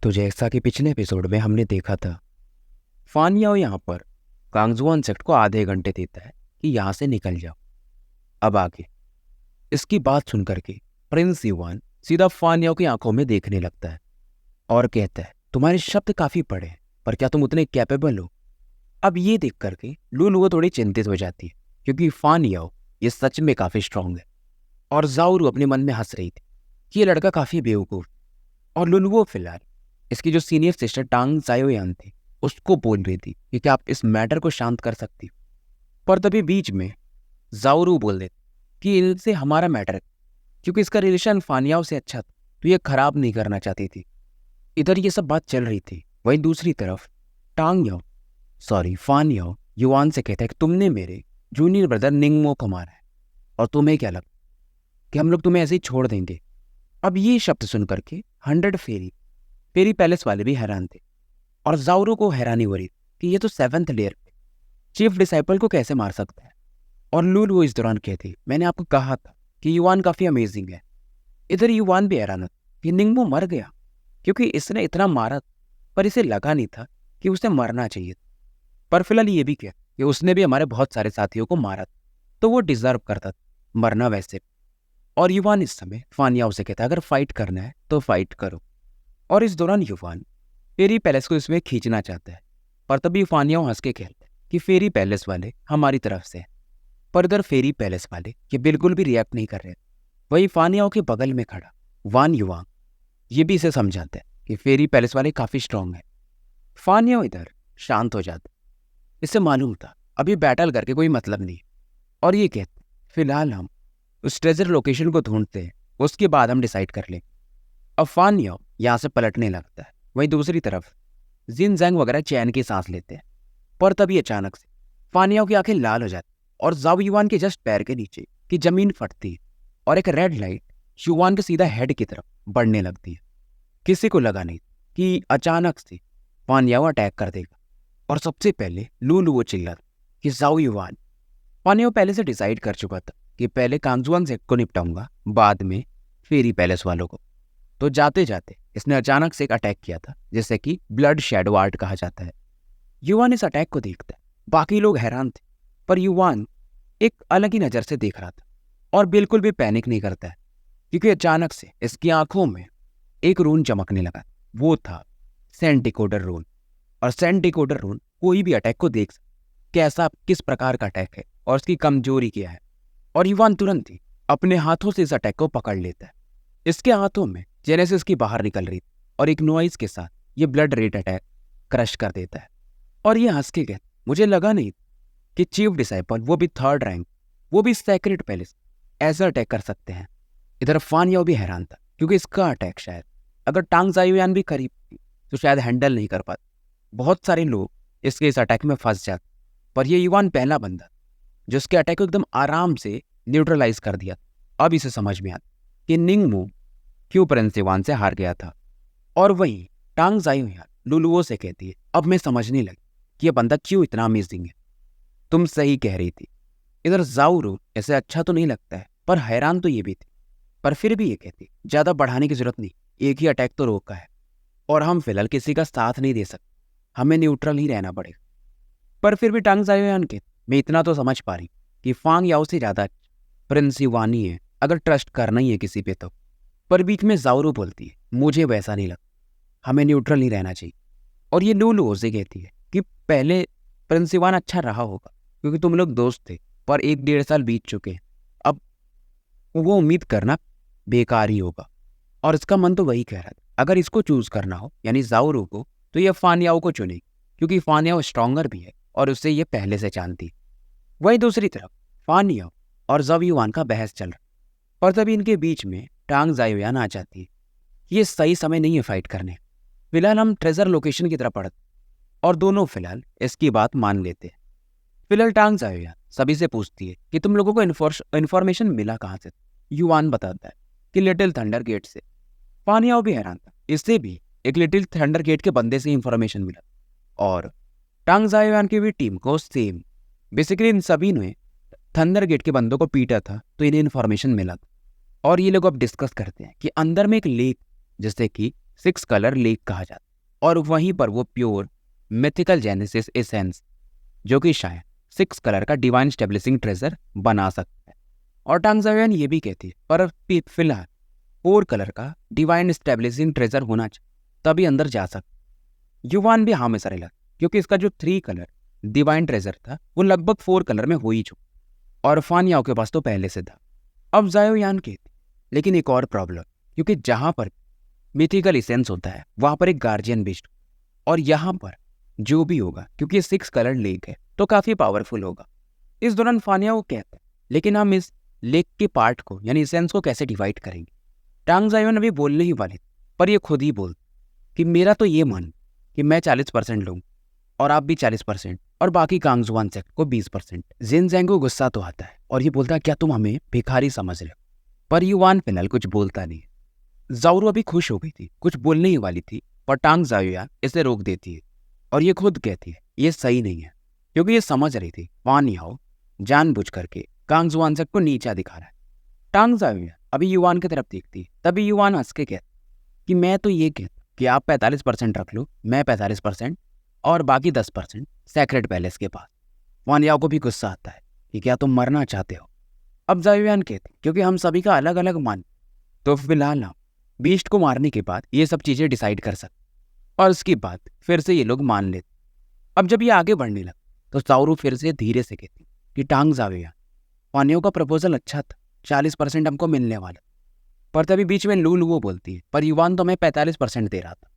तो जैसा कि पिछले एपिसोड में हमने देखा था, फान याओ यहाँ पर कांगजुआन सेक्ट को आधे घंटे देता है कि यहाँ से निकल जाओ। अब आगे इसकी बात सुनकर के प्रिंस युवान सीधा फान याओ की आंखों में देखने लगता है और कहता है, तुम्हारे शब्द काफी बड़े हैं, पर क्या तुम उतने कैपेबल हो? अब ये देख करके लुलुओ थोड़ी चिंतित हो जाती है, क्योंकि फान याओ ये सच में काफी स्ट्रांग है। और जाओरू अपने मन में हंस रही थी कि ये लड़का काफी बेवकूफ। और लुलुओ फिलहाल इसकी जो सीनियर सिस्टर टांग जायोयान थी उसको बोल रही थी कि क्या आप इस मैटर को शांत कर सकती हो। पर तभी बीच में जाओरू बोल देते कि इनसे हमारा मैटर है, क्योंकि इसका रिलेशन फानियाओ से अच्छा था तो ये खराब नहीं करना चाहती थी। इधर ये सब बात चल रही थी, वहीं दूसरी तरफ फान याओ युआन से कहता है कि तुमने मेरे जूनियर ब्रदर निंगमो को मारा है और तुम्हें क्या लगता कि हम लोग तुम्हें ऐसे ही छोड़ देंगे? अब ये शब्द सुन करके 100 फेरी पैलेस वाले भी हैरान थे और जाओरू को हैरानी हो रही कि ये तो 7th लेयर पे चीफ डिसाइपल को कैसे मार सकता है। और लुलुओ इस दौरान कहती, मैंने आपको कहा था कि युआन काफी अमेजिंग है। इधर युआन भी हैरान था कि निंगमो मर गया, क्योंकि इसने इतना मारा पर इसे लगा नहीं था कि उसे मरना चाहिए था। पर फिलहाल ये भी कहा कि उसने भी हमारे बहुत सारे साथियों को मारा था, तो वो डिजर्व करता था मरना वैसे। और युवान इस समय फान याओ से कहता है, अगर फाइट करना है तो फाइट करो। और इस दौरान युवान फेरी पैलेस को इसमें खींचना चाहता है, पर तभी फान याओ हंस के कहता है कि फेरी पैलेस वाले हमारी तरफ से हैं। पर इधर फेरी पैलेस वाले ये बिल्कुल भी रिएक्ट नहीं कर रहे। वही फान याओ के बगल में खड़ा वान युवांग ये भी इसे समझाता है कि फेरी पैलेस वाले काफी स्ट्रांग है। फान याओ इधर शांत हो जाता है, इसे मालूम था अभी बैटल करके कोई मतलब नहीं। और ये कहते फिलहाल हम उस ट्रेजर लोकेशन को ढूंढते हैं, उसके बाद हम डिसाइड कर लें। अब फान याओ यहाँ से पलटने लगता है, वहीं दूसरी तरफ जिन जैंग वगैरह चैन की सांस लेते हैं। पर तभी अचानक से फान याओ की आंखें लाल हो जाती और जाओ युआन के जस्ट पैर के नीचे की जमीन फटती है और एक रेड लाइट युआन के सीधा हेड की तरफ बढ़ने लगती है। किसी को लगा नहीं कि अचानक से फान याओ अटैक कर देगा। और सबसे पहले लुलुओ चिल्लाता कि जाओ युआन। फान याओ पहले से डिसाइड कर चुका था कि पहले कांगजुआन सेक्ट को निपटाऊंगा, बाद में फेरी पैलेस वालों को। तो जाते जाते इसने अचानक से एक अटैक किया था, जिसे कि ब्लड शैडो आर्ट कहा जाता है। युवान इस अटैक को देखता है, बाकी लोग हैरान थे, पर युवान एक अलग ही नजर से देख रहा था और बिल्कुल भी पैनिक नहीं करता है, क्योंकि अचानक से इसकी आंखों में एक रून चमकने लगा। वो था सेंट डिकोडर रून। और सेंट डिकोडर रून कोई भी अटैक को देख सकता कैसा किस प्रकार का अटैक है और उसकी कमजोरी क्या है। और युवान तुरंत ही अपने हाथों से इस अटैक को पकड़ लेता है। इसके हाथों में जेनेसिस की बाहर निकल रही थी और एक नॉइज के साथ ये ब्लड रेट अटैक क्रश कर देता है। और ये हंस के कहता, मुझे लगा नहीं कि चीफ डिसाइपल, वो भी 3rd रैंक, वो भी सेक्रेट पैलेस, ऐसा अटैक कर सकते हैं। इधर फान याओ भी हैरान था, क्योंकि इसका अटैक शायद अगर टांग जायोयान भी करीब थी तो शायद हैंडल नहीं कर पाते। बहुत सारे लोग इसके इस अटैक में फंस जाते, पर ये युवान पहला बंदा जो उसके अटैक को एकदम आराम से न्यूट्रलाइज कर दिया। अब इसे समझ में आता कि निंगमो क्यों प्रिंस युवान से हार गया था। और वहीं टांग जायोयान लुलुओ से कहती है, अब मैं समझने लगी कि यह बंदा क्यों इतना अमेजिंग है। तुम सही कह रही थी। इधर जाओरू ऐसे अच्छा तो नहीं लगता है, पर हैरान तो ये भी थी, पर फिर भी ये कहती ज्यादा बढ़ाने की जरूरत नहीं, एक ही अटैक तो रोका है और हम फिलहाल किसी का साथ नहीं दे सकते, हमें न्यूट्रल ही रहना पड़ेगा। पर फिर भी टांग जायोयान के मैं इतना तो समझ पा रही कि फांग याओ से ज्यादा प्रिंस युवान ही है, अगर ट्रस्ट करना ही है किसी पे तो। पर बीच में जाओरू बोलती है, मुझे वैसा नहीं लगता, हमें न्यूट्रल नहीं रहना चाहिए। और ये लुलुओ से कहती है कि पहले प्रिंस युवान अच्छा रहा होगा, क्योंकि तुम लोग दोस्त थे, पर 1-1.5 साल बीत चुके हैं, अब वो उम्मीद करना बेकार ही होगा। और इसका मन तो वही कह रहा था, अगर इसको चूज करना हो यानी जाओरू को, तो ये फान याओ को चुनेगी, क्योंकि फान याओ स्ट्रॉन्गर भी है और उससे ये पहले से जानती। वहीं दूसरी तरफ फान याओ और जाओ युआन का बहस चल रहा, पर तभी इनके बीच में टांग जायोयान आ जाती है। ये सही समय नहीं है फाइट करने, फिलहाल हम ट्रेजर लोकेशन की तरफ बढ़ते और दोनों फिलहाल इसकी बात मान लेते हैं। फिलहाल टांग जायोयान सभी से पूछती है कि तुम लोगों को इन्फॉर्मेशन मिला कहाँ से? युआन बताता है कि लिटिल थंडर गेट से। फान याओ भी हैरान था, इससे भी एक लिटिल थंडर गेट के बंदे से इन्फॉर्मेशन मिला। और टांग जायोयान की भी टीम को सेम, बेसिकली इन सभी ने थंडर गेट के बंदों को पीटा था तो इन्हें इन्फॉर्मेशन मिला था। और ये लोग अब डिस्कस करते हैं कि अंदर में एक लेक जिससे कि सिक्स कलर लेक कहा जाता है। और वहीं पर वो प्योर मिथिकल जेनेसिस एसेंस जो कि शायद सिक्स कलर का डिवाइन स्टेबलिशिंग ट्रेजर बना सकता है। और टांग जाओयान ये भी कहती है पर फिलहाल फोर कलर का डिवाइन स्टेबलिशिंग ट्रेजर होना चाहिए तभी अंदर जा सकता। युवान भी हाँ में सरे लगा क्योंकि इसका जो थ्री कलर डिवाइन ट्रेजर था वो लगभग फोर कलर में हो ही चुका और फान याओ के पास तो पहले से था। अब जाओयान कहती लेकिन एक और प्रॉब्लम, क्योंकि जहां पर मिथिकल इसेंस होता है वहां पर एक गार्जियन बिस्ट और यहां पर जो भी होगा क्योंकि सिक्स कलर लेक है तो काफी पावरफुल होगा। इस दौरान फानिया वो कहता है लेकिन हम इस लेक के पार्ट को यानी इसेंस को कैसे डिवाइड करेंगे। टांग जाओयान अभी बोलने ही वाले पर ये खुद ही बोल कि मेरा तो ये मन कि मैं 40% लूँ और आप भी 40% और बाकी कांगजुआन सेक्ट को 20%। जिनजैंग को गुस्सा तो आता है और ये बोलता है क्या तुम हमें भिखारी समझ रहे हो, पर युवान फिलहाल कुछ बोलता नहीं है। जाओरू अभी खुश हो गई थी, कुछ बोलने ही वाली थी पर टांग जाओयान इसे रोक देती है और ये खुद कहती है ये सही नहीं है क्योंकि ये समझ रही थी फान याओ जानबूझ करके कांगजुआन सेक्ट को नीचा दिखा रहा है। टांग जाओयान अभी युवान की तरफ देखती है तभी युवान हंस के कहता कि मैं तो ये कहता कि आप 45% रख लो, मैं 45% और बाकी 10% सेक्रेट पैलेस के पास। वान याओ को भी गुस्सा आता है कि क्या तुम मरना चाहते हो। अब जाओयान कहते क्योंकि हम सभी का अलग अलग मन तो फिलहाल हम बीस्ट को मारने के बाद ये सब चीजें डिसाइड कर सकते और उसकी बात फिर से ये लोग मान लेते। अब जब ये आगे बढ़ने लगा तो जाओरू फिर से धीरे से कहती कि टांग जाओयान वान याओ का प्रपोजल अच्छा था, 40% हमको मिलने वाला, पर तभी बीच में लू बोलती है पर युवान तो मैं 45% दे रहा था।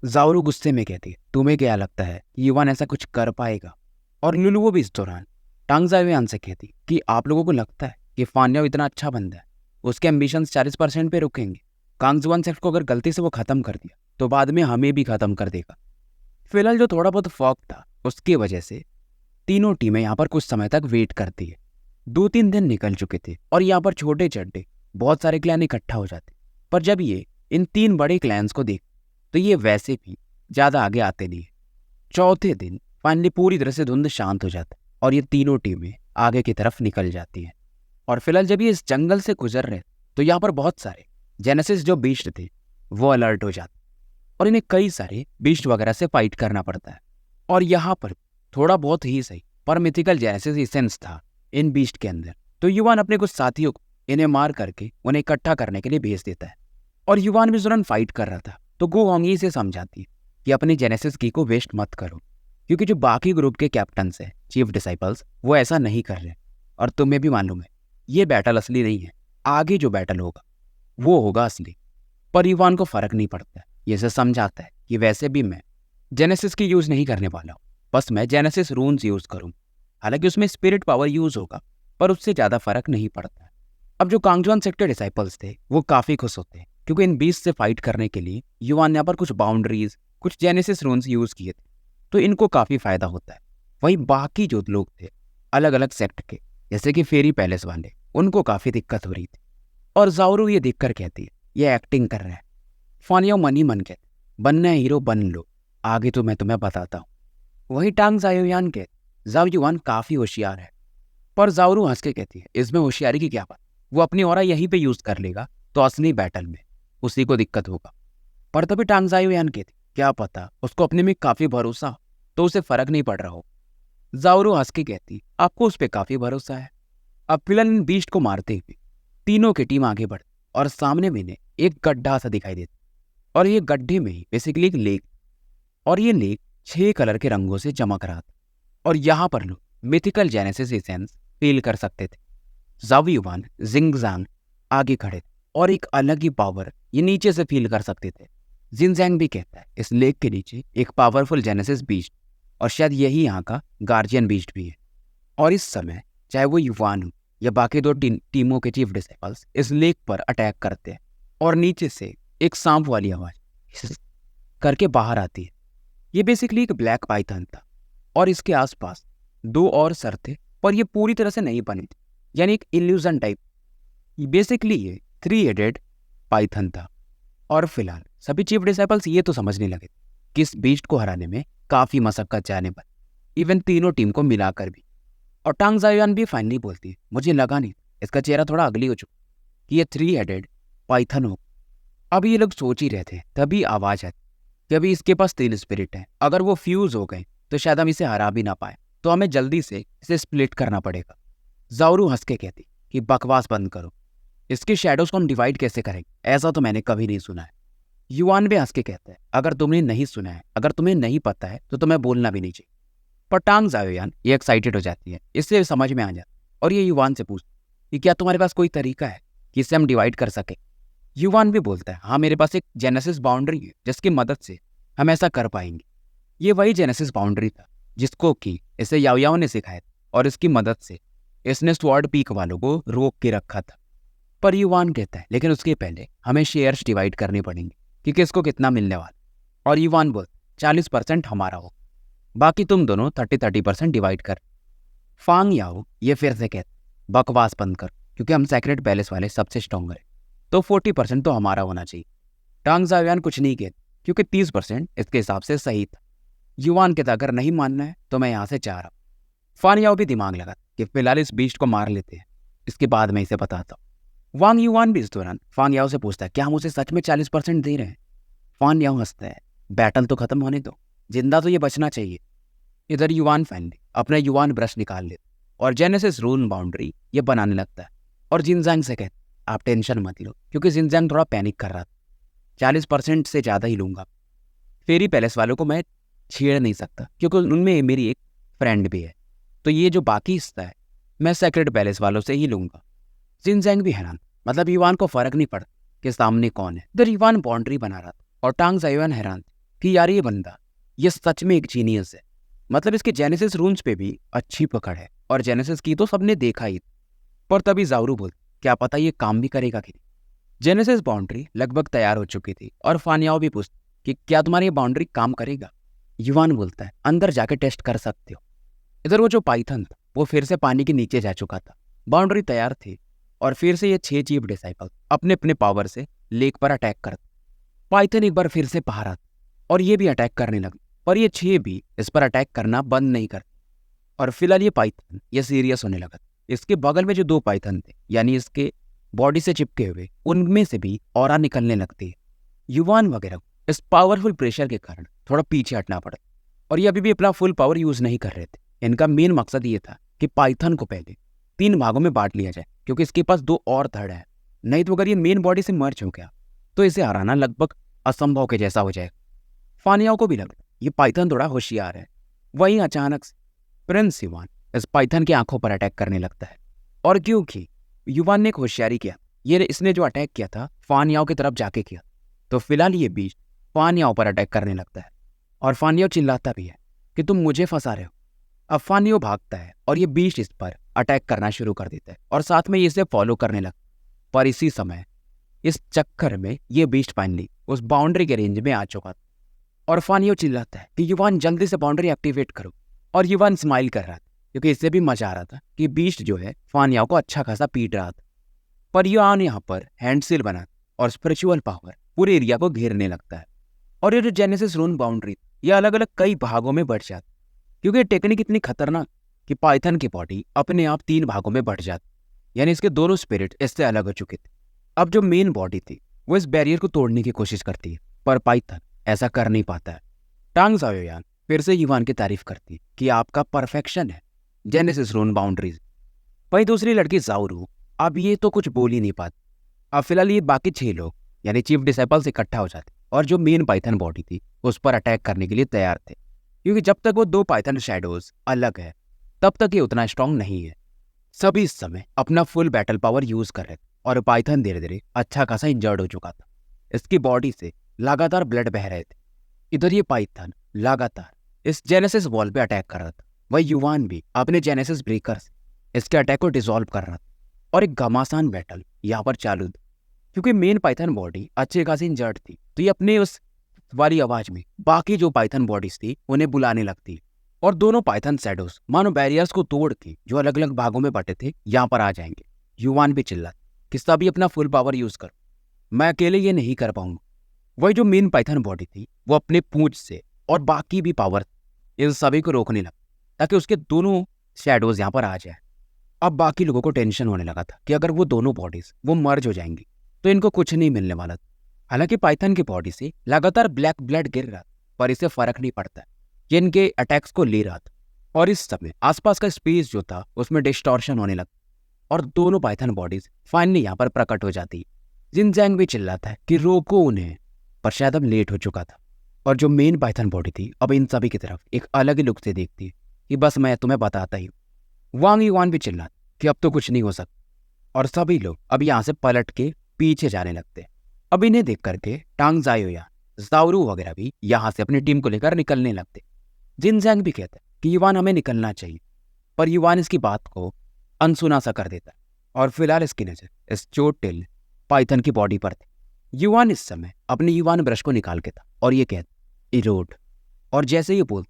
जाओरू गुस्से में कहती है तुम्हें क्या लगता है कि युवान ऐसा कुछ कर पाएगा। और लुलुओ भी इस दौरान टांग जाओयान से कहती कि आप लोगों को लगता है कि फान याओ इतना अच्छा बंदा है, उसके एम्बिशंस 40% पे रुकेंगे। कांगजुआन सेक्ट को अगर गलती से वो खत्म कर दिया तो बाद में हमें भी खत्म कर देगा। फिलहाल जो थोड़ा बहुत फॉग था उसकी वजह से तीनों टीमें यहाँ पर कुछ समय तक वेट करती है। 2-3 दिन निकल चुके थे और यहाँ पर छोटे चड्डे बहुत सारे क्लैन इकट्ठा हो जाते, पर जब ये इन 3 बड़े क्लैंस को देख तो ये वैसे भी ज्यादा आगे आते नहीं। चौथे दिन फाइनली पूरी तरह से धुंध शांत हो जाता है और ये तीनों टीमें आगे की तरफ निकल जाती हैं। और फिलहाल जब ये इस जंगल से गुजर रहे तो यहाँ पर बहुत सारे जेनेसिस जो बीस्ट थे वो अलर्ट हो जाते और इन्हें कई सारे बीस्ट वगैरह से फाइट करना पड़ता है। और यहाँ पर थोड़ा बहुत ही सही पर मिथिकल जेनेसिस इसेंस था इन बीस्ट के अंदर, तो युवान अपने कुछ साथियों को इन्हें मार करके उन्हें इकट्ठा करने के लिए भेज देता है। और युवान भी इस दौरान फाइट कर रहा था तो गो होंगी से समझाती है कि अपनी जेनेसिस की को वेस्ट मत करो क्योंकि जो बाकी ग्रुप के कैप्टन्स हैं चीफ डिसाइपल्स वो ऐसा नहीं कर रहे और तुम्हें भी मालूम है ये बैटल असली नहीं है, आगे जो बैटल होगा वो होगा असली। पर युवान को फर्क नहीं पड़ता है, ये से समझाता है कि वैसे भी मैं जेनेसिस की यूज नहीं करने वाला हूँ, बस मैं जेनेसिस रून्स यूज करूँ, हालांकि उसमें स्पिरिट पावर यूज होगा पर उससे ज्यादा फर्क नहीं पड़ता है। अब जो कांगजुआन सेक्टर डिसाइपल्स थे वो काफी खुश होते हैं क्योंकि इन बीस्ट से फाइट करने के लिए युवान यहाँ पर कुछ बाउंड्रीज कुछ जेनेसिस रून्स यूज किए थे तो इनको काफी फायदा होता है। वहीं बाकी जो लोग थे अलग अलग सेक्ट के जैसे कि फेरी पैलेस वाले उनको काफी दिक्कत हो रही थी। और जाओरू ये देखकर कहती है ये एक्टिंग कर रहा है। फान याओ मन ही मन कहते बनना है हीरो बन लो, आगे तो मैं तुम्हें बताता हूँ। वही टांग जाओयान कहते जाओयुआन काफी होशियार है, पर जाओरू हंस के कहती है इसमें होशियारी की क्या बात, वो अपनी ऑरा यहीं पे यूज कर लेगा तो असली बैटल में उसी को दिक्कत होगा। पर तभी टांग जाओयान कहती क्या पता उसको अपने में काफी भरोसा तो उसे फर्क नहीं पड़ रहा हो। जाओरू हंस के कहती आपको उस पर काफी भरोसा है। अब फिलहाल इन बीस्ट को मारते हुए तीनों की टीम आगे बढ़ और सामने में एक गड्ढा सा दिखाई देता और ये गड्ढे में ही बेसिकली एक लेक और ये लेक 6 कलर के रंगों से चमक रहा था और यहाँ पर लोग मिथिकल जेनेसिस एसेंस फील कर सकते थे। जाओयुआन जिंगजांग आगे खड़े थे और एक अलग ही पावर ये नीचे से फील कर सकते थे। जिनजैंग भी कहता है इस लेक के नीचे एक पावरफुल जेनेसिस बीस्ट और शायद यही यहाँ का गार्जियन बीस्ट भी है। और इस समय चाहे वो युवान हो या बाकी 2 टीमों के चीफ डिसाइपल्स इस लेक पर अटैक करते हैं और नीचे से एक सांप वाली आवाज करके बाहर आती है। ये बेसिकली एक ब्लैक पाइथन था और इसके आसपास 2 और सर थे पर ये पूरी तरह से नहीं बने थे, यानी एक इल्यूजन टाइप। बेसिकली ये 3 हेडेड पाइथन था। और फिलहाल सभी चीफ डिसाइपल्स ये तो समझने लगे कि इस बीस्ट को हराने में काफी मशक्कत जाने पर, इवन तीनों टीम को मिलाकर भी। और टांग जाओयान भी फाइनली बोलती है मुझे लगा नहीं इसका चेहरा थोड़ा अगली हो चुका कि ये 3 हेडेड पाइथन हो। अब ये लोग सोच ही रहे थे, तभी आवाज आई कि अभी इसके पास 3 स्पिरिट हैं, अगर वो फ्यूज हो गए तो शायद हम इसे हरा भी ना पाए, तो हमें जल्दी से इसे स्प्लिट करना पड़ेगा। ज़ाओरू हंस के कहती कि बकवास बंद करो, इसके शैडोज को हम डिवाइड कैसे करेंगे, ऐसा तो मैंने कभी नहीं सुना है। युवान भी हंस के कहता है, अगर तुमने नहीं सुना है, अगर तुम्हें नहीं पता है तो तुम्हें बोलना भी नहीं चाहिए। पर टांग जाओयान ये एक्साइटेड हो जाती है, इससे समझ में आ जाता और ये युवान से पूछती कि क्या तुम्हारे पास कोई तरीका है कि इससे हम डिवाइड कर सके। युवान भी बोलता है, हाँ मेरे पास एक जेनेसिस बाउंड्री है जिसकी मदद से हम ऐसा कर पाएंगे। ये वही जेनेसिस बाउंड्री था जिसको कि इसे याओयाओ ने सिखाया था और इसकी मदद से इसने स्वॉर्ड पीक वालों को रोक के रखा था। पर युवान कहता है, लेकिन उसके पहले हमें शेयर्स डिवाइड करने पड़ेंगे कि किसको कितना मिलने वाला। और युवान बोल 40% हमारा हो, बाकी तुम दोनों 30-30% डिवाइड कर। फांग याओ ये फिर से कहते, बकवास बंद कर, क्योंकि हम सेक्रेट पैलेस वाले सबसे स्ट्रॉन्गर हैं, तो 40% तो हमारा होना चाहिए। टांग जाओयान कुछ नहीं कहते क्योंकि 30% इसके हिसाब से सही था। युवान कहता, अगर नहीं मानना है तो मैं यहाँ से जा रहा हूँ। फान याओ भी दिमाग लगा कि फिलहाल इस बीस्ट को मार लेते हैं, इसके बाद मैं इसे बताता हूँ। वांग युवान भी इस दौरान फान याओ से पूछता है, क्या हम उसे सच में 40% दे रहे हैं। फान याओ हंसता है, बैटल तो खत्म होने दो, जिंदा तो ये बचना चाहिए। इधर युवान फाइनली अपना युवान ब्रश निकाल लेता और जेनेसिस रूल बाउंड्री ये बनाने लगता है और जिनजांग से कहता, आप टेंशन मत लो, क्योंकि जिनजांग थोड़ा पैनिक कर रहा था। 40% से ज़्यादा ही लूंगा, फेरी पैलेस वालों को मैं छेड़ नहीं सकता क्योंकि उनमें मेरी एक फ्रेंड भी है, तो ये जो बाकी हिस्सा है मैं सेक्रेट पैलेस वालों से ही लूंगा। जिनजैंग भी हैरान, मतलब युवान को फर्क नहीं पड़ता कि सामने कौन है। इधर युवान बाउंड्री बना रहा था और टांग जाओयान हैरान कि यार ये बंदा ये सच में एक जीनियस है, मतलब इसके जेनेसिस रून्स पे भी अच्छी पकड़ है और जेनेसिस की तो सबने देखा ही। पर तभी ज़ाओरू बोल, क्या पता ये काम भी करेगा कि नहीं। जेनेसिस बाउंड्री लगभग तैयार हो चुकी थी और फानियाओ भी पूछती कि क्या तुम्हारी ये बाउंड्री काम करेगा। युवान बोलता है, अंदर जाके टेस्ट कर सकते हो। इधर वो जो पाइथन था वो फिर से पानी के नीचे जा चुका था, बाउंड्री तैयार थी और फिर से ये 6 चीफ डिसाइपल अपने अपने पावर से लेक पर अटैक करते। पाइथन एक बार फिर से बाहर आता और ये भी अटैक करने लगे, पर ये 6 भी इस पर अटैक करना बंद नहीं करते। और फिलहाल ये पाइथन ये सीरियस होने लगा। इसके बगल में जो 2 पाइथन थे, यानी इसके बॉडी से चिपके हुए, उनमें से भी ऑरा निकलने लगती है। युवान वगैरह इस पावरफुल प्रेशर के कारण थोड़ा पीछे हटना पड़ा और ये अभी भी अपना फुल पावर यूज नहीं कर रहे थे। इनका मेन मकसद ये था कि पाइथन को पहले 3 भागों में बांट लिया जाए, क्योंकि इसके पास 2 और धड़ है, नहीं तो अगर ये मेन बॉडी से मर्ज हो गया तो इसे हराना लगभग असंभव के जैसा हो जाएगा। फानियाओ को भी लगा ये पाइथन थोड़ा होशियार है। वहीं अचानक से प्रिंस युवान इस पाइथन की आंखों पर अटैक करने लगता है और क्योंकि युवान ने एक होशियारी किया, ये इसने जो अटैक किया था फानियाओ की तरफ जाके किया, तो फिलहाल ये बीच फानियाओ पर अटैक करने लगता है और फानियाओ चिल्लाता भी है कि तुम मुझे फंसा रहे हो। अब फानियाओ भागता है और ये बीस्ट इस पर अटैक करना शुरू कर देता है और साथ में ये इसे फॉलो करने लगता है। पर इसी समय इस चक्कर में ये बीस्ट फाइनली उस बाउंड्री के रेंज में आ चुका था और फानियाओ चिल्लाता है कि युवान जल्दी से बाउंड्री एक्टिवेट करो। और युवान स्माइल कर रहा था क्योंकि इससे भी मजा आ रहा था कि बीस्ट जो है फानियाओ को अच्छा खासा पीट रहा था। पर युवान यहाँ पर हैंडसील बनाता और स्पिरिचुअल पावर पूरे एरिया को घेरने लगता है और ये जो जेनेसिस रून बाउंड्री ये अलग अलग कई भागों में बढ़ जाती, क्योंकि टेक्निक इतनी खतरनाक कि पाइथन की बॉडी अपने आप 3 भागों में बढ़ जाती, यानी इसके दोनों स्पिरिट इससे अलग हो चुके थे। अब जो मेन बॉडी थी वो इस बैरियर को तोड़ने की कोशिश करती है, पर पाइथन ऐसा कर नहीं पाता है। टांग जाओयान फिर से युवान की तारीफ करती है कि आपका परफेक्शन है जेनेसिस रून बाउंड्रीज। वहीं दूसरी लड़की ज़ाओरू अब ये तो कुछ बोल ही नहीं पाती। अब फिलहाल ये बाकी 6 लोग यानी चीफ डिसाइपल्स इकट्ठा हो जाते और जो मेन पाइथन बॉडी थी उस पर अटैक करने के लिए तैयार थे, क्योंकि जब तक वो 2 पाइथन शैडोज अलग है तब तक ये उतना स्ट्रांग नहीं है। सभी इस समय अपना फुल बैटल पावर यूज कर रहे थे और पाइथन धीरे धीरे अच्छा खासा इंजर्ड हो चुका था, इसकी बॉडी से लगातार ब्लड बह रहे थे। इधर ये पाइथन लगातार इस जेनेसिस वॉल पे अटैक कर रहा था, वही युवान भी अपने जेनेसिस ब्रेकर्स इसके अटैक को डिसॉल्व कर रहा था और एक घमासान बैटल यहाँ पर चालू थी। क्योंकि मेन पाइथन बॉडी अच्छी खासी इंजर्ड थी, तो ये अपने उस वाली आवाज में बाकी जो पाइथन बॉडीज थी उन्हें बुलाने लगती और दोनों पाइथन शैडोज मानो बैरियर्स को तोड़ के जो अलग अलग भागों में बटे थे यहाँ पर आ जाएंगे। युवान भी चिल्ला कि सभी अपना फुल पावर यूज करो, मैं अकेले ये नहीं कर पाऊंगा। वही जो मेन पाइथन बॉडी थी वो अपने पूंछ से और बाकी भी पावर इन सभी को रोकने लगा ताकि उसके दोनों शैडोज यहाँ पर आ जाए। अब बाकी लोगों को टेंशन होने लगा था कि अगर वो दोनों बॉडीज वो मर्ज हो जाएंगी तो इनको कुछ नहीं मिलने वाला था। हालांकि पाइथन की बॉडी से लगातार ब्लैक ब्लड गिर रहा था, पर इसे फर्क नहीं पड़ता है। ये इनके अटैक्स को ले रहा था और इस समय आसपास का स्पेस जो था उसमें डिस्टॉर्शन होने लगा और दोनों पाइथन बॉडीज फाइनली यहाँ पर प्रकट हो जाती है। जिनजैंग भी चिल्लाता है कि रोको उन्हें, पर शायद अब लेट हो चुका था और जो मेन पाइथन बॉडी थी अब इन सभी की तरफ एक अलग ही लुक से देखती है कि बस मैं तुम्हें बताता ही हूँ। वांग युआन भी चिल्लाता कि अब तो कुछ नहीं हो सकता और सभी लोग अब यहाँ से पलट के पीछे जाने लगते हैं। अब इन्हें देख करके टांग जायोया, ज़ाओरू वगैरह भी यहाँ से अपनी टीम को लेकर निकलने लगते। जिनजैंग भी कहता है कि युवान हमें निकलना चाहिए, पर युवान इसकी बात को अनसुना सा कर देता है और फिलहाल इसकी नजर इस चोटिल पाइथन की बॉडी पर थी। युवान इस समय अपने युवान ब्रश को निकाल के था और ये कहता इरोड, और जैसे ये बोल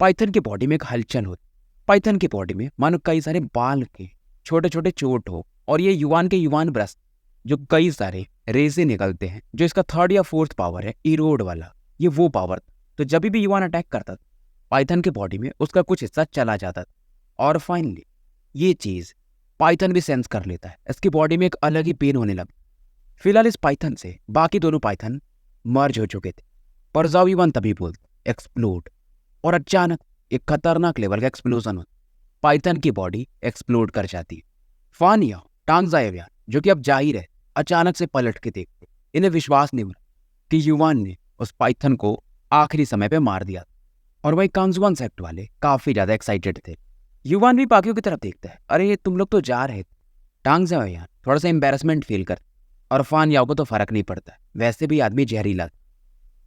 पाइथन की बॉडी में एक हलचल होती। पाइथन की बॉडी में मानो कई सारे बाल के छोटे छोटे चोट हो और ये युवान के युवान ब्रश जो कई सारे रेजे निकलते हैं, जो इसका थर्ड या फोर्थ पावर है इरोड वाला, ये वो पावर था। तो जब भी युवान अटैक करता था पाइथन की बॉडी में उसका कुछ हिस्सा चला जाता था और फाइनली ये चीज पाइथन भी सेंस कर लेता है। इसकी बॉडी में एक अलग ही पेन होने लगा। फिलहाल इस पाइथन से बाकी दोनों पाइथन मर्ज हो चुके थे, पर ज़ाओ युआन तभी बोलते एक्सप्लोड, और अचानक एक खतरनाक लेवल का एक्सप्लोजन होता। पाइथन की बॉडी एक्सप्लोड कर जाती है। फान याओ, टांग जायोयान जो कि अब जाहिर है अचानक से पलट के देखते, इन्हें विश्वास नहीं हो रहा कि युआन ने उस पाइथन को आखिरी समय पे मार दिया। और वही कांगजुआन सेक्ट वाले काफी ज्यादा एक्साइटेड थे। युवान भी बाकियों की तरफ देखता है, अरे तुम लोग तो जा रहे थे। टांग जायोयान थोड़ा सा एम्बेरसमेंट फील कर, और फान याओ को तो फर्क नहीं पड़ता, वैसे भी आदमी जहरीला था।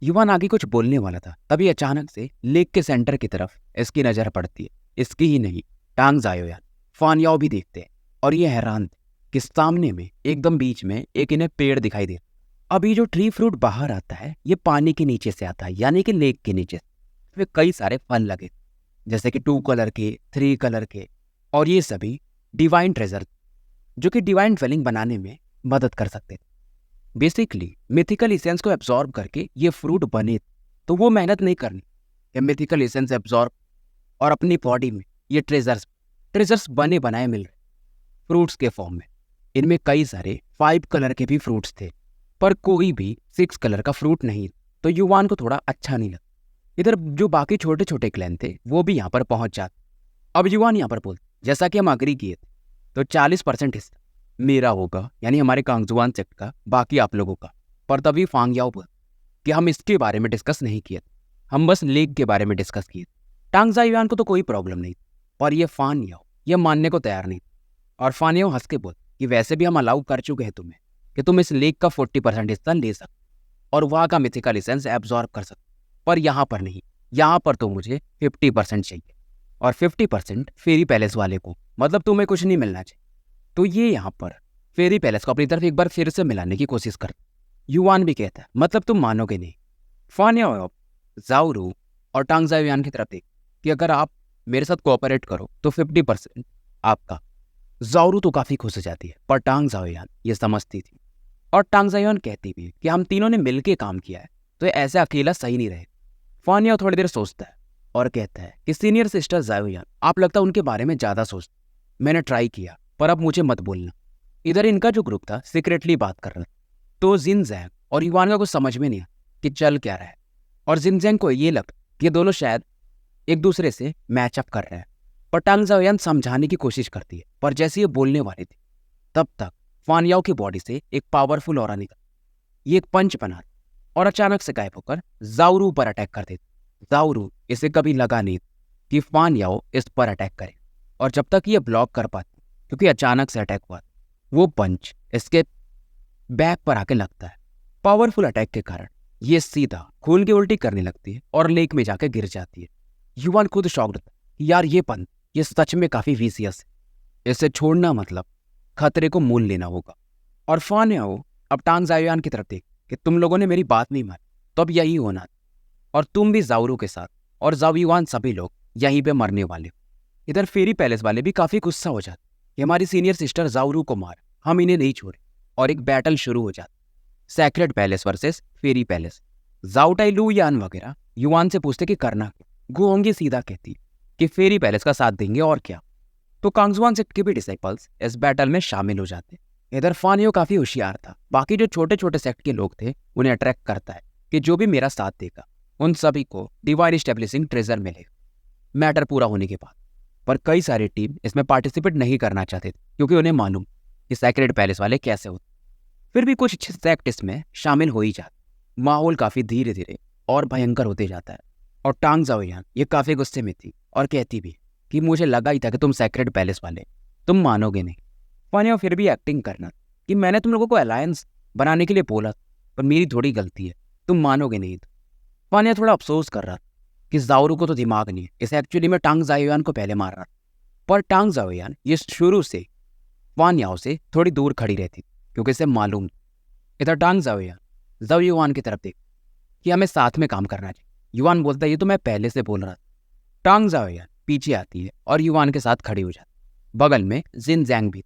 युवान आगे कुछ बोलने वाला था, तभी अचानक से लेक के सेंटर की तरफ इसकी नजर पड़ती है। इसकी ही नहीं, टांग जायोयान फान याओ भी देखते हैं और ये हैरान थे कि सामने में एकदम बीच में एक इन्हें पेड़ दिखाई दे। अब ये जो ट्री फ्रूट बाहर आता है ये पानी के नीचे से आता है, यानी कि लेक के नीचे से कई सारे फल लगे, जैसे कि 2 कलर के, 3 कलर के, और ये सभी डिवाइन ट्रेजर जो कि डिवाइन ड्वेलिंग बनाने में मदद कर सकते थे। बेसिकली मिथिकल इसेंस को एब्जॉर्ब करके ये फ्रूट बने, तो वो मेहनत नहीं करनी, ये मिथिकल इसेंस एब्जॉर्ब और अपनी बॉडी में ये ट्रेजर्स बने बनाए मिल रहे फ्रूट्स के फॉर्म में। इनमें कई सारे 5 कलर के भी फ्रूट्स थे, पर कोई भी 6 कलर का फ्रूट नहीं, तो युवान को थोड़ा अच्छा नहीं लगा। इधर जो बाकी छोटे छोटे क्लैन थे वो भी यहाँ पर पहुंच जाते। अब युवान यहाँ पर बोलते, जैसा कि हम अग्री किए थे, तो 40% हिस्सा मेरा होगा, यानी हमारे कांगजुआन सेक्ट का, बाकी आप लोगों का। पर तभी फांग याओ बोल कि हम इसके बारे में डिस्कस नहीं किए, हम बस लेक के बारे में डिस्कस किए। टांग जायोयान को तो कोई प्रॉब्लम नहीं, पर ये फान याओ ये मानने को तैयार नहीं। और फान याओ हंस के बोल कि वैसे भी हम अलाउ कर चुके हैं तुम्हें कि तुम इस लेक का 40% हिस्सा ले सकते और वहाँ का मिथिकल इसेंस एब्जॉर्ब कर सकते, पर यहाँ पर नहीं, यहाँ पर तो मुझे 50% चाहिए और 50% फेरी पैलेस वाले को, मतलब तुम्हें कुछ नहीं मिलना चाहिए। तो ये यहाँ पर फेरी पैलेस को अपनी तरफ एक बार फिर से मिलाने की कोशिश कर। युवान भी कहता है मतलब तुम मानोगे नहीं। फान याओ, ज़ाओरू और टांग जायोयान की तरफ देख कि अगर आप मेरे साथ कोऑपरेट करो तो 50% आपका। ज़ाओरू तो काफी खुश हो जाती है, पर टांग जायोयान ये समझती थी और टांग जायोयान कहती भी कि हम तीनों ने मिलकर काम किया है, तो ऐसे अकेला सही नहीं रहेगा। फान याओ थोड़ी देर सोचता है और कहता है कि सीनियर सिस्टर जायोयान, आप लगता है उनके बारे में ज्यादा सोचते, मैंने ट्राई किया पर अब मुझे मत बोलना। इधर इनका जो ग्रुप था सीक्रेटली बात कर रहा था, तो जिनजैंग और युवान का कुछ समझ में नहीं आया कि चल क्या रहा है, और जिनजैंग को ये लगा कि ये दोनों शायद एक दूसरे से मैचअप कर रहे हैं। पर टांग जायोयान समझाने की कोशिश करती है, पर जैसे ये बोलने वाली थी तब तक फान याओ की बॉडी से एक पावरफुल ऑरा निकल, ये एक पंच बना और अचानक से गायब होकर ज़ाओरू पर अटैक कर देते। ज़ाओरू इसे कभी लगा नहीं कि फान याओ इस पर अटैक करे, और जब तक ये ब्लॉक कर पाती, क्योंकि अचानक से अटैक हुआ, वो पंच इसके बैक पर आके लगता है। पावरफुल अटैक के कारण ये सीधा खून की उल्टी करने लगती है और लेक में जाके गिर जाती है। युवान खुद शॉक्ड था कि यार ये पंच ये सच में काफी विशियस है, इसे छोड़ना मतलब खतरे को मोल लेना होगा। और फान याओ अब टांग जायोयान की तरफ देख कि तुम लोगों ने मेरी बात नहीं मानी, तो अब यही होना, और तुम भी ज़ाओरू के साथ और ज़ाओ युआन सभी लोग यहीं पे मरने वाले हो। इधर फेरी पैलेस वाले भी काफी गुस्सा हो जाते कि हमारी सीनियर सिस्टर ज़ाओरू को मार, हम इन्हें नहीं छोड़े, और एक बैटल शुरू हो जाता, सैक्रेड पैलेस वर्सेस फेरी पैलेस। ज़ाओ टाई लू यान वगैरह युआन से पूछते कि करना क्या, गुओंगी सीधा कहती कि फेरी पैलेस का साथ देंगे और क्या। तो कांगजुआन सेक्ट के भी डिसाइपल्स इस बैटल में शामिल हो जाते। इधर फानियो काफी होशियार था। बाकी जो छोटे छोटे सेक्ट के लोग थे उन्हें अट्रैक्ट करता है कि जो भी मेरा साथ देगा उन सभी को डिवाइन स्टेब्लिशिंग ट्रेजर मिलेगा मैटर पूरा होने के बाद। पर कई सारी टीम इसमें पार्टिसिपेट नहीं करना चाहते थे क्योंकि उन्हें मालूम कि सैक्रेड पैलेस वाले कैसे होते। फिर भी कुछ सेक्ट इसमें शामिल हो ही जाते। माहौल काफी धीरे धीरे और भयंकर होते जाता है और टांग जाओयान ये काफी गुस्से में थी और कहती भी कि मुझे लगा ही था कि तुम सैक्रेड पैलेस वाले तुम मानोगे नहीं। फानिया फिर भी एक्टिंग करना कि मैंने तुम लोगों को अलायंस बनाने के लिए बोला पर मेरी थोड़ी गलती है, तुम मानोगे नहीं। फानिया थोड़ा अफसोस कर रहा कि जाओरू को तो दिमाग नहीं है, इसे एक्चुअली में टांग जाओयान को पहले मार रहा। पर टांग जाओयान ये शुरू से फानियाओ से थोड़ी दूर खड़ी रहती क्योंकि इसे मालूम इधर टांग जाओयान जाओ युवान की तरफ देख कि हमें साथ में काम करना चाहिए। युवान बोलता है ये तो मैं पहले से बोल रहा था। टांग जाओयान पीछे आती है और युवान के साथ खड़ी हो जाती। बगल में जिन जैंग भी।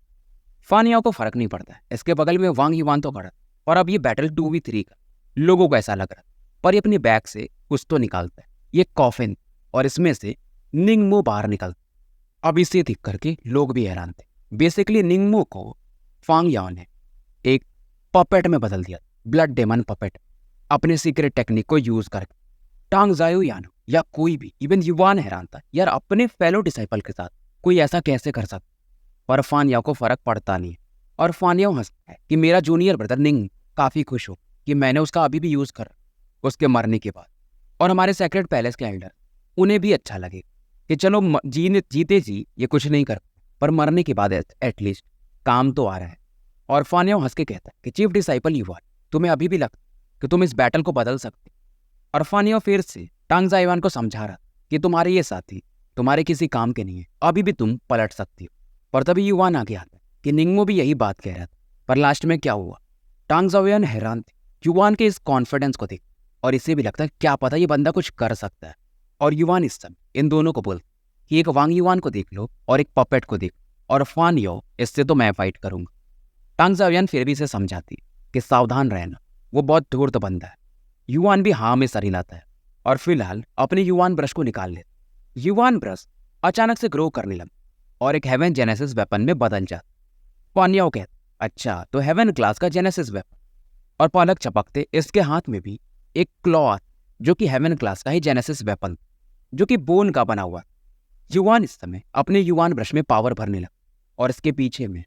फानियाओ को फर्क नहीं पड़ता है, इसके बगल में वांग युवान तो खड़ा। और अब ये बैटल 2v3 का लोगों को ऐसा लग रहा पर ये अपनी बैग से कुछ तो निकालता है। ये कॉफिन और इसमें से निंगमो बाहर निकलता। अब इसे देख करके लोग भी हैरान थे। बेसिकली निंगमो को फांग याओ ने एक पपेट में बदल दिया, ब्लड डेमन पपेट, अपने सीक्रेट टेक्निक को यूज करके। टांग जाओयान या कोई भी इवन युवान हैरान था, यार अपने फेलो डिसाइपल के साथ कोई ऐसा कैसे कर सकता। पर फानियाओ को फर्क पड़ता नहीं है और फानियाओ हंसता है कि मेरा जूनियर ब्रदर निंग काफी खुश हो कि मैंने उसका अभी भी यूज कर उसके मरने के बाद। और हमारे सेक्रेट पैलेस के एल्डर उन्हें भी अच्छा लगे कि चलो जीते जी ये कुछ नहीं कर पर मरने के बाद एटलीस्ट काम तो आ रहा है। और फानियाओ हंस के कहता है कि चीफ डिसाइपल युवान तुम्हें अभी भी लगता कि तुम इस बैटल को बदल सकते। और फानियाओ फिर से टांग जाओयान को समझा रहा कि तुम्हारे ये साथी तुम्हारे किसी काम के नहीं है, अभी भी तुम पलट सकती हो। पर तभी युवान आगे आता है कि निंगमो भी यही बात कह रहा था। पर लास्ट में क्या हुआ, टांग जाओयान हैरान थे युवान के इस कॉन्फिडेंस को देख और इसे भी लगता है क्या पता ये बंदा कुछ कर सकता है। और युवान इस समय इन दोनों को बोलता कि एक वांग युवान को देख लो और एक पपेट को देख और फानियाओ इससे तो मैं फाइट करूंगा। टांग जाओयान फिर भी इसे समझाती कि सावधान रहना, वो बहुत धूर्त बंदा है। युवान भी हाँ में सर हिलाता है और फिलहाल अपने युवान ब्रश को निकाल लेता। युवान ब्रश अचानक से ग्रो करने लगा और एक हेवन जेनेसिस वेपन में बदल जाता। फानियाओ कहता अच्छा तो हेवन क्लास का जेनेसिस वेपन। और पलक चपकते इसके हाथ में भी एक क्लॉथ जो कि हेवन क्लास का ही जेनेसिस वेपन जो कि बोन का बना हुआ। युवान इस समय अपने युवान ब्रश में पावर भरने लगा और इसके पीछे में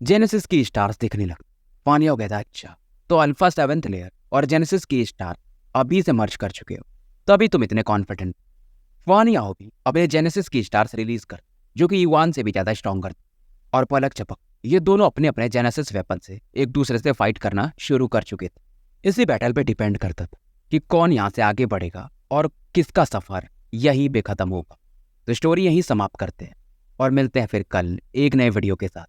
जेनेसिस की स्टार्स दिखने लगा। फानियाओ कहता अच्छा तो अल्फा 7th लेयर और जेनेसिस की स्टार अभी से मर्ज कर चुके हो तभी तुम इतने कॉन्फिडेंट। फानियाओ भी अपने जेनेसिस की स्टार्स रिलीज कर जो कि युवान से भी ज्यादा स्ट्रॉन्गर। और पलक चपक ये दोनों अपने अपने जेनेसिस वेपन से एक दूसरे से फाइट करना शुरू कर चुके थे। इसी बैटल पे डिपेंड करता था कि कौन यहाँ से आगे बढ़ेगा और किसका सफर यही बेखत्म होगा। तो स्टोरी यहीं समाप्त करते हैं और मिलते हैं फिर कल एक नए वीडियो के साथ।